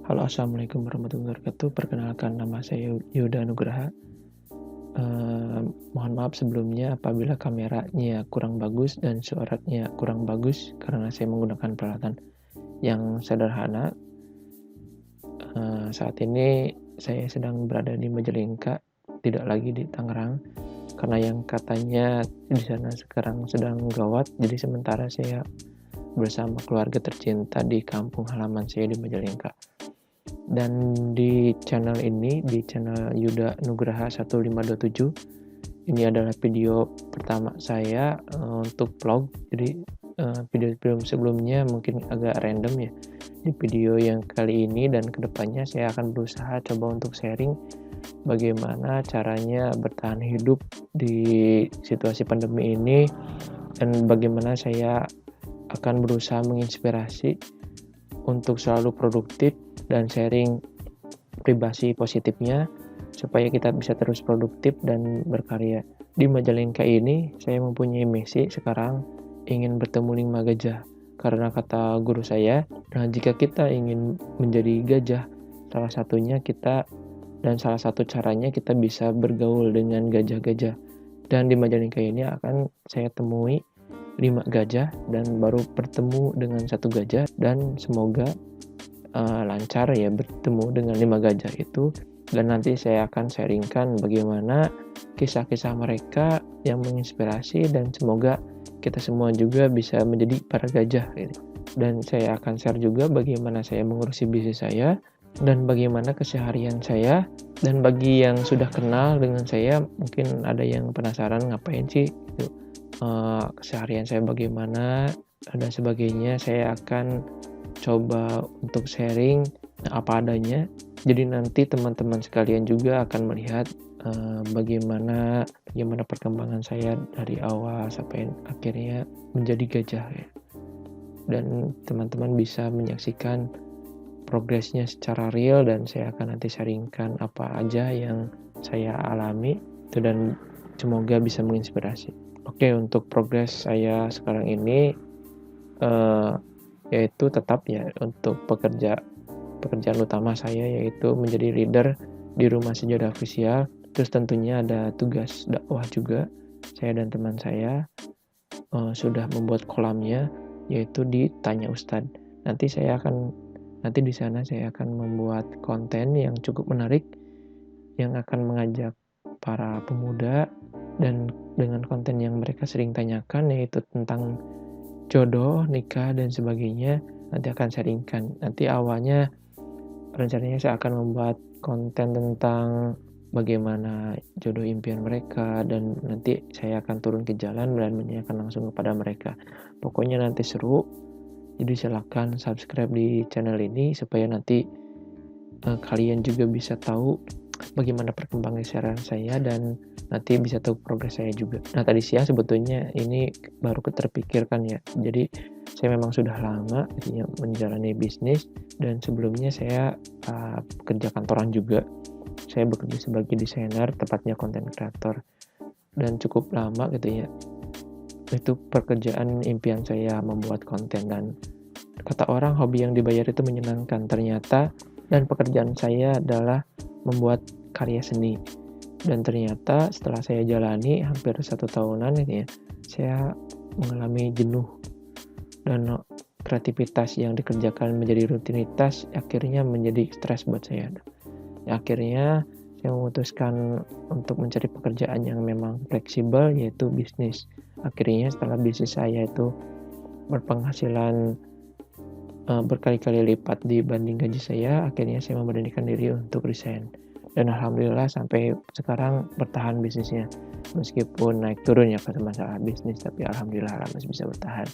Halo, assalamualaikum warahmatullahi wabarakatuh. Perkenalkan, nama saya Yuda Nugraha. Mohon maaf sebelumnya apabila kameranya kurang bagus dan suaranya kurang bagus karena saya menggunakan peralatan yang sederhana. Saat ini saya sedang berada di Majalengka, tidak lagi di Tangerang, karena yang katanya di sana sekarang sedang gawat. Jadi sementara saya bersama keluarga tercinta di kampung halaman saya di Majalengka. Dan di channel ini, di channel Yuda Nugraha 1527, ini adalah video pertama saya untuk vlog. Jadi video-video sebelumnya mungkin agak random ya. Di video yang kali ini dan kedepannya saya akan berusaha coba untuk sharing bagaimana caranya bertahan hidup di situasi pandemi ini, dan bagaimana saya akan berusaha menginspirasi untuk selalu produktif dan sharing privasi positifnya supaya kita bisa terus produktif dan berkarya. Di Majalengka ini saya mempunyai misi sekarang ingin bertemu 5 gajah. Karena kata guru saya, nah jika kita ingin menjadi gajah, salah satunya kita dan salah satu caranya kita bisa bergaul dengan gajah-gajah. Dan di Majalengka ini akan saya temui 5 gajah dan baru bertemu dengan satu gajah, dan semoga lancar ya bertemu dengan 5 gajah itu. Dan nanti saya akan sharingkan bagaimana kisah-kisah mereka yang menginspirasi, dan semoga kita semua juga bisa menjadi para gajah gitu. Dan saya akan share juga bagaimana saya mengurusi bisnis saya dan bagaimana keseharian saya. Dan bagi yang sudah kenal dengan saya, mungkin ada yang penasaran ngapain sih gitu, keseharian saya bagaimana dan sebagainya. Saya akan coba untuk sharing apa adanya. Jadi nanti teman-teman sekalian juga akan melihat bagaimana perkembangan saya dari awal sampai akhirnya menjadi gajah ya. Dan teman-teman bisa menyaksikan progresnya secara real, dan saya akan nanti sharingkan apa aja yang saya alami itu, dan semoga bisa menginspirasi. Oke, untuk progres saya sekarang ini yaitu tetap ya untuk pekerjaan utama saya yaitu menjadi leader di Rumah Sejadah Official. Terus tentunya ada tugas dakwah juga. Saya dan teman saya sudah membuat kolamnya, yaitu di Tanya Ustadz. Nanti di sana saya akan membuat konten yang cukup menarik yang akan mengajak para pemuda, dan dengan konten yang mereka sering tanyakan yaitu tentang jodoh, nikah, dan sebagainya. Nanti akan sharingkan. Nanti awalnya rencananya saya akan membuat konten tentang bagaimana jodoh impian mereka, dan nanti saya akan turun ke jalan dan menanyakan langsung kepada mereka. Pokoknya nanti seru. Jadi silakan subscribe di channel ini supaya nanti kalian juga bisa tahu bagaimana perkembangan siaran saya, dan nanti bisa tahu progres saya juga. Nah, tadi siang sebetulnya ini baru terpikirkan ya. Jadi saya memang sudah lama menjalani bisnis, dan sebelumnya saya kerja kantoran juga. Saya bekerja sebagai desainer, tepatnya content creator, dan cukup lama gitu ya. Itu pekerjaan impian saya membuat konten, dan kata orang hobi yang dibayar itu menyenangkan. Ternyata dan pekerjaan saya adalah membuat karya seni, dan ternyata setelah saya jalani hampir 1 tahunan gitu ya, saya mengalami jenuh, dan kreativitas yang dikerjakan menjadi rutinitas akhirnya menjadi stres buat saya. Akhirnya saya memutuskan untuk mencari pekerjaan yang memang fleksibel, yaitu bisnis. Akhirnya setelah bisnis saya itu berpenghasilan berkali-kali lipat dibanding gaji saya, akhirnya saya memberanikan diri untuk resign. Dan alhamdulillah sampai sekarang bertahan bisnisnya. Meskipun naik turun ya pada masalah bisnis, tapi alhamdulillah masih bisa bertahan.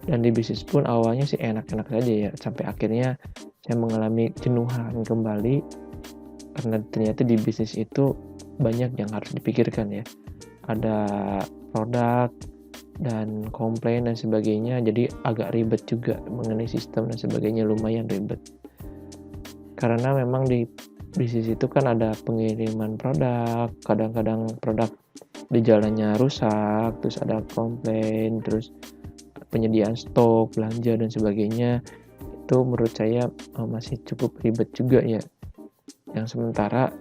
Dan di bisnis pun awalnya sih enak-enak saja ya, sampai akhirnya saya mengalami jenuhan kembali, karena ternyata di bisnis itu banyak yang harus dipikirkan ya. Ada produk dan komplain dan sebagainya, jadi agak ribet juga mengenai sistem dan sebagainya, lumayan ribet. Karena memang di bisnis itu kan ada pengiriman produk, kadang-kadang produk di jalannya rusak, terus ada komplain, terus penyediaan stok, belanja dan sebagainya. itu menurut saya masih cukup ribet juga ya. Yang sementara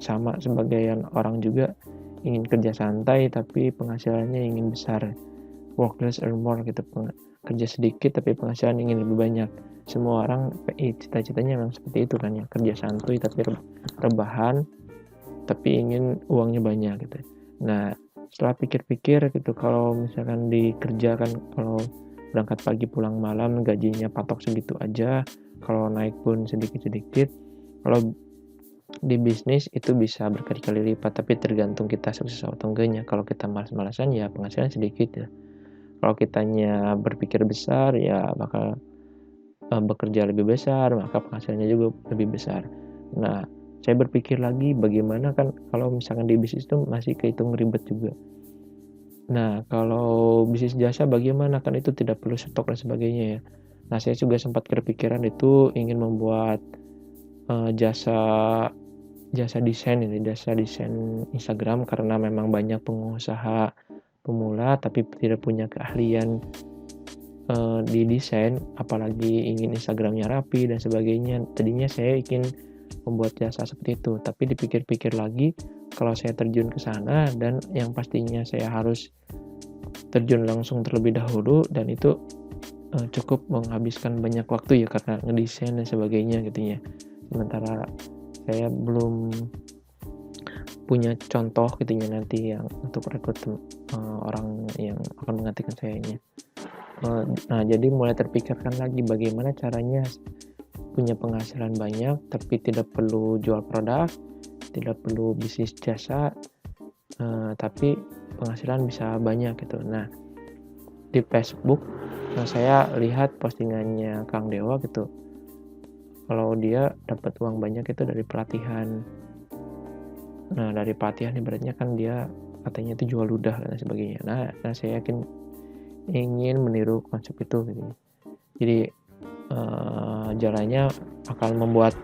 sama sebagian orang juga ingin kerja santai tapi penghasilannya ingin besar, work less earn more gitu, kerja sedikit tapi penghasilan ingin lebih banyak. Semua orang cita-citanya memang seperti itu kan ya, kerja santuy tapi rebahan tapi ingin uangnya banyak gitu. Nah setelah pikir-pikir gitu, kalau misalkan dikerjakan, kalau berangkat pagi pulang malam gajinya patok segitu aja, kalau naik pun sedikit-sedikit, kalau di bisnis itu bisa berkali-kali lipat, tapi tergantung kita sukses atau enggaknya. Kalau kita malas-malasan ya penghasilan sedikit ya. Kalau kitanya berpikir besar ya bakal bekerja lebih besar, maka penghasilannya juga lebih besar. Nah, saya berpikir lagi bagaimana kan kalau misalkan di bisnis itu masih kehitung ribet juga. Nah, kalau bisnis jasa bagaimana, kan itu tidak perlu stok dan sebagainya ya. Nah, saya juga sempat berpikiran itu ingin membuat jasa desain Instagram, karena memang banyak pengusaha pemula tapi tidak punya keahlian di desain, apalagi ingin Instagramnya rapi dan sebagainya. Tadinya saya ingin membuat jasa seperti itu, tapi dipikir-pikir lagi, kalau saya terjun ke sana dan yang pastinya saya harus terjun langsung terlebih dahulu, dan itu cukup menghabiskan banyak waktu ya karena ngedesain dan sebagainya gitu ya. Sementara saya belum punya contoh gitu ya nanti yang untuk rekrut orang yang akan menggantikan saya ini. Nah, jadi mulai terpikirkan lagi bagaimana caranya punya penghasilan banyak tapi tidak perlu jual produk, tidak perlu bisnis jasa, tapi penghasilan bisa banyak gitu. Nah, di Facebook saya lihat postingannya Kang Dewa gitu, kalau dia dapat uang banyak itu dari pelatihan. Nah, dari pelatihan ibaratnya kan dia katanya itu jual ludah dan sebagainya. Nah saya yakin ingin meniru konsep itu gitu. Jadi jalannya akan membuat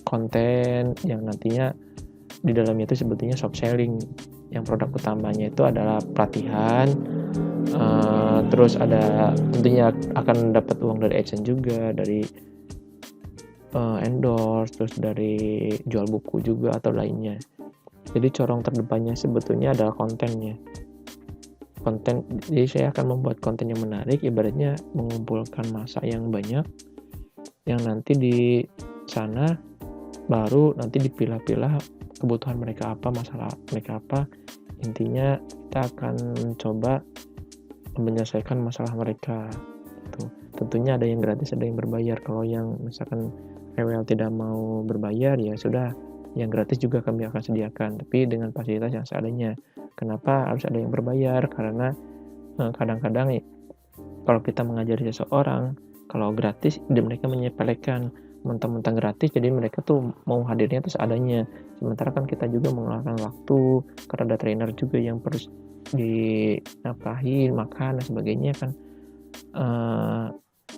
konten yang nantinya di dalamnya itu sebetulnya shop selling, yang produk utamanya itu adalah pelatihan, terus ada tentunya akan dapat uang dari AdSense juga, dari endorse, terus dari jual buku juga atau lainnya. Jadi corong terdepannya sebetulnya adalah kontennya. Jadi saya akan membuat konten yang menarik, ibaratnya mengumpulkan massa yang banyak, yang nanti di sana baru nanti dipilah-pilah kebutuhan mereka apa, masalah mereka apa. Intinya kita akan mencoba menyelesaikan masalah mereka. Tentunya ada yang gratis, ada yang berbayar. Kalau yang misalkan rewel tidak mau berbayar, ya sudah, yang gratis juga kami akan sediakan, tapi dengan fasilitas yang seadanya. Kenapa harus ada yang berbayar? Karena kadang-kadang kalau kita mengajari seseorang, kalau gratis mereka menyepelekan, mentang-mentang gratis jadi mereka tuh mau hadirnya tuh seadanya. Sementara kan kita juga mengeluarkan waktu, karena ada trainer juga yang harus dinafkahi, makan dan sebagainya kan.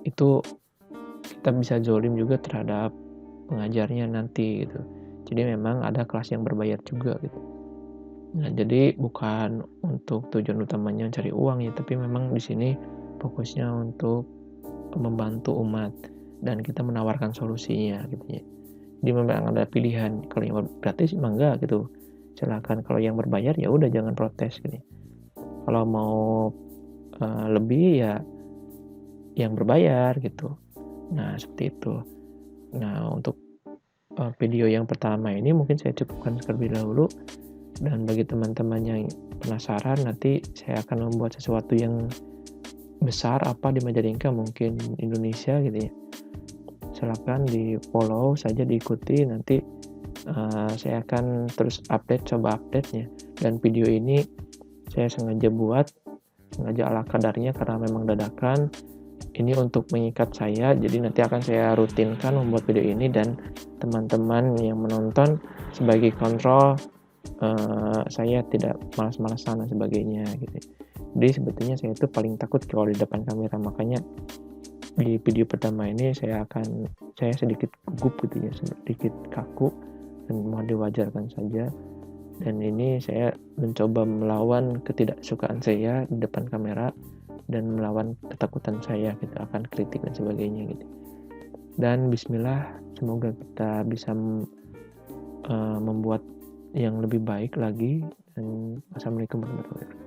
Itu kita bisa zolim juga terhadap pengajarnya nanti gitu. Jadi memang ada kelas yang berbayar juga gitu. Nah, jadi bukan untuk tujuan utamanya mencari uang ya, tapi memang di sini fokusnya untuk membantu umat dan kita menawarkan solusinya gitu ya. Jadi memang ada pilihan, kalau yang gratis emang enggak gitu, silakan. Kalau yang berbayar ya udah jangan protes gitu. Kalau mau lebih ya yang berbayar gitu. Nah, seperti itu. Nah, untuk video yang pertama ini mungkin saya cukupkan terlebih dahulu, dan bagi teman-teman yang penasaran nanti saya akan membuat sesuatu yang besar apa di Majalengka, mungkin Indonesia gitu ya. Silakan di follow saja, diikuti, nanti saya akan terus coba update-nya. Dan video ini saya sengaja ala kadarnya karena memang dadakan. Ini untuk mengikat saya, jadi nanti akan saya rutinkan membuat video ini, dan teman-teman yang menonton sebagai kontrol saya tidak malas-malasan dan sebagainya gitu. Jadi sebetulnya saya itu paling takut kalau di depan kamera, makanya di video pertama ini saya sedikit gugup gitu ya, sedikit kaku, dan mau diwajarkan saja. Dan ini saya mencoba melawan ketidaksukaan saya di depan kamera, dan melawan ketakutan saya gitu akan kritik dan sebagainya gitu. Dan bismillah, semoga kita bisa membuat yang lebih baik lagi. Dan wassalamualaikum warahmatullahi wabarakatuh.